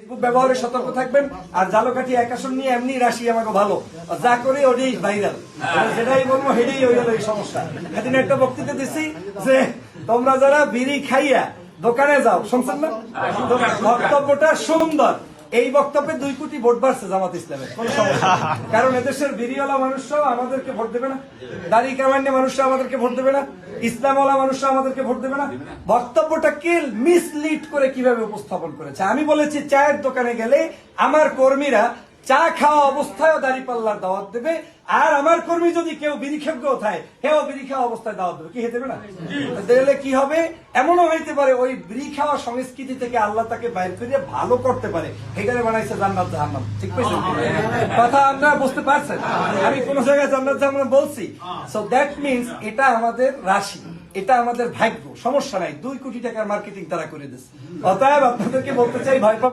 Facebook ব্যবহারে সতর্ক থাকবেন। আর জালকাঠি এক আসন নিয়ে এমনি রাশি আমাকে ভালো, যা করে ওটাই ভাইরাল, যেটাই বলবো সেটাই হয়ে গেল এই সমস্যা। এদিন একটা বক্তৃতা দিচ্ছি যে তোমরা যারা বিড়ি খাইয়া দোকানে যাও, শুনছেন না? বক্তব্যটা সুন্দর, এই বক্তব্যে 2 কোটি ভোট বাড়ছে জামাত ইসলামের, কোন সমস্যা নেই। কারণ এদেশের বিড়িওয়ালা মানুষরাও আমাদেরকে ভোট দেবে না, দাড়ি কামান্য মানুষরা আমাদেরকে ভোট দেবে না, ইসলামওয়ালা মানুষরা আমাদেরকে ভোট দেবে না। বক্তব্যটাকে মিসলিড করে কিভাবে উপস্থাপন করেছে। আমি বলেছি চায়ের দোকানে গেলে আমার কর্মীরা চা খাওয়া অবস্থায় দাঁড়িপাল্লার দাওয়াত দেবে, আর আমার কর্মী যদি কেউ বিড়ি খেয়েও থাকে হেও বিড়ি খাওয়া অবস্থায় দাওয়াত দেবে। কি হতে দেবে না? দিলে কি হবে? এমনও হইতে পারে ওই বিড়ি খাওয়া সংস্কৃতি থেকে আল্লাহ তাকে বাইর করে ভালো করতে পারে, এখানে বানাইছে জান্নাত জাহান্নাম। ঠিক পেয়েছেন কথা? আপনারা বুঝতে পারছেন? আমি কোন জায়গায় জান্নাত জাহান্নাম বলছি? সো দ্যাট মিনস এটা আমাদের রাশি, এটা আমাদের ভাগ্য, সমস্যা নাই। 2 কোটি টাকার মার্কেটিং তারা করে দিচ্ছে। অতএব আপনাদেরকে বলতে চাই, ভয় পাবেন।